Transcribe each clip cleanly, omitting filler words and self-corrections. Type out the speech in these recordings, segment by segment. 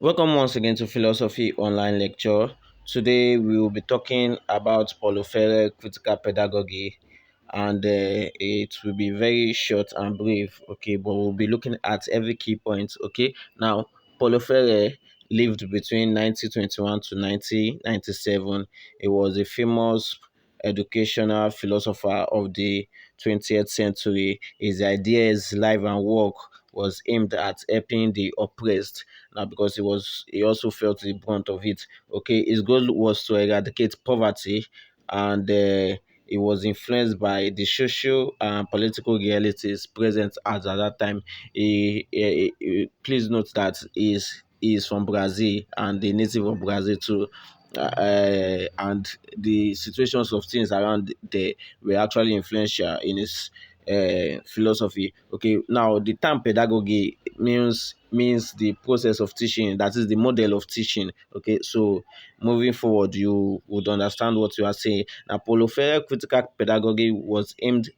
Welcome once again to Philosophy Online Lecture. Today we will be talking about Paulo Freire critical pedagogy, and it will be very short and brief. Okay, but we'll be looking at every key point. Okay, now Paulo Freire lived between 1921 to 1997. He was a famous educational philosopher of the 20th century. His ideas, life, and work was aimed at helping the oppressed now because he also felt the brunt of it. Okay, his goal was to eradicate poverty, and he was influenced by the social and political realities present at that time. Please note that he is from Brazil and the native of Brazil too. And the situations of things around there were actually influential in his philosophy. Okay, now the term pedagogy means the process of teaching, that is the model of teaching. Okay, so moving forward, you would understand what you are saying. Now, Paulo Freire critical pedagogy was aimed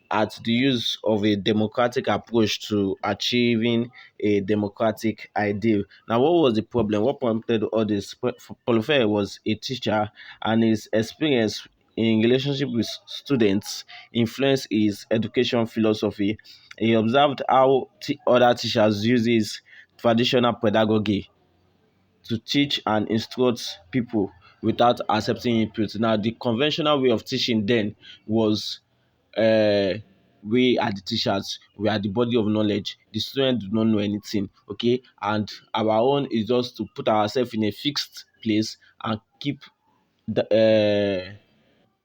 at the use of a democratic approach to achieving a democratic ideal. Now, what was the problem? What prompted all this? Paulo Freire was a teacher, and his experience in relationship with students influenced his education philosophy. He observed how other teachers uses traditional pedagogy to teach and instruct people without accepting input. Now, the conventional way of teaching then was uh, we are the teachers, we are the body of knowledge. The students do not know anything, okay? And our own is just to put ourselves in a fixed place and keep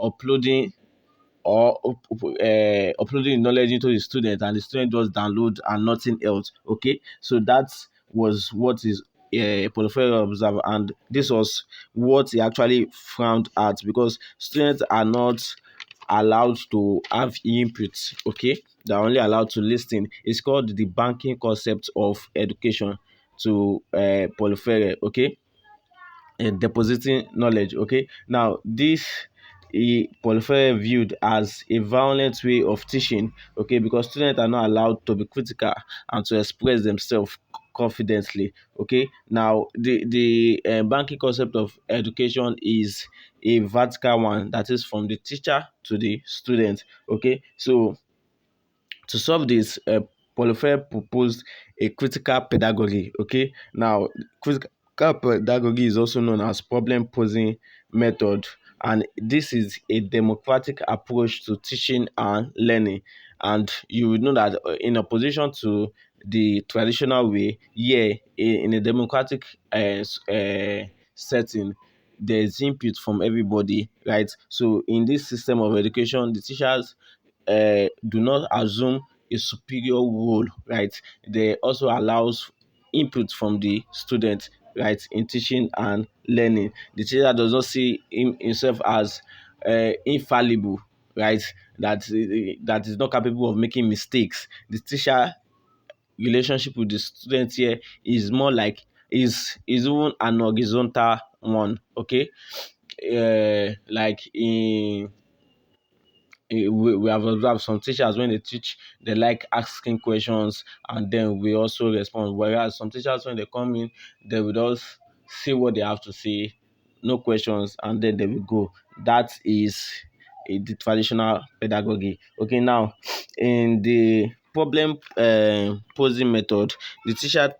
uploading uploading knowledge into the student, and the student just download and nothing else. Okay, so that was what is Paulo Freire observed, and this was what he actually frowned at because students are not allowed to have input. Okay, they're only allowed to listen. It's called the banking concept of education to Paulo Freire. Okay, depositing knowledge. Okay, now this Paul Freire viewed as a violent way of teaching. Okay, because students are not allowed to be critical and to express themselves confidently. Okay, now the banking concept of education is a vertical one, that is from the teacher to the student. Okay, so to solve this, Paulo Freire proposed a critical pedagogy. Okay, now critical pedagogy is also known as problem posing method, and this is a democratic approach to teaching and learning. And you would know that in opposition to the traditional way, yeah, in a democratic setting, there's input from everybody, right? So in this system of education, the teachers do not assume a superior role, right? They also allows input from the student, right, in teaching and learning. The teacher does not see himself as infallible, right? That is not capable of making mistakes. The teacher relationship with the student here is more like is even an horizontal one. Okay, like in we have observed some teachers when they teach, they like asking questions and then we also respond. Whereas some teachers, when they come in, they will just see what they have to say, no questions, and then they will go. That is the traditional pedagogy. Okay, now in the problem posing method, the teacher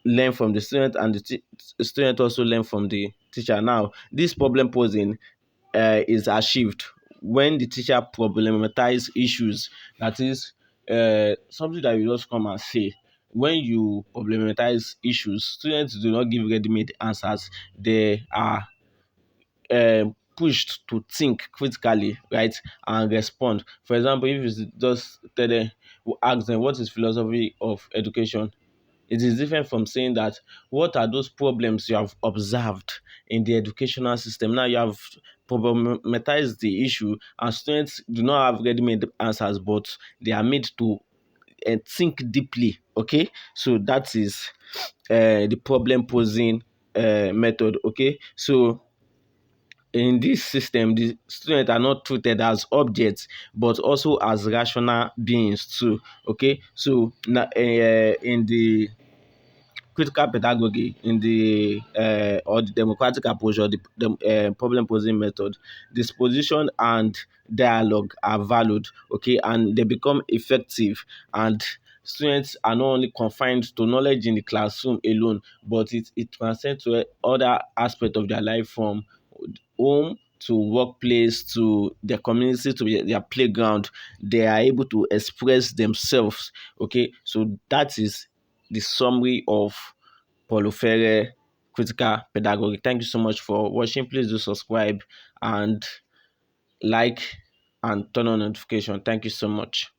learn from the student, and the student also learn from the teacher. Now, this problem posing is achieved when the teacher problematize issues. That is something that you just come and say. When you problematize issues, students do not give ready-made answers. They are pushed to think critically, right, and respond. For example, if you just tell them, ask them what is philosophy of education, it is different from saying that what are those problems you have observed in the educational system. Now you have problematized the issue, and students do not have ready-made answers, but they are made to think deeply. Okay, so that is the problem posing method. Okay, so in this system, the students are not treated as objects, but also as rational beings too. Okay, so in the critical pedagogy in the or the democratic approach, or the problem posing method, disposition and dialogue are valued, okay, and they become effective, and students are not only confined to knowledge in the classroom alone, but it transcends to other aspects of their life, from home to workplace to their community to their playground. They are able to express themselves. Okay, so that is the summary of Paulo Freire critical pedagogy. Thank you so much for watching. Please do subscribe and like and turn on notification. Thank you so much.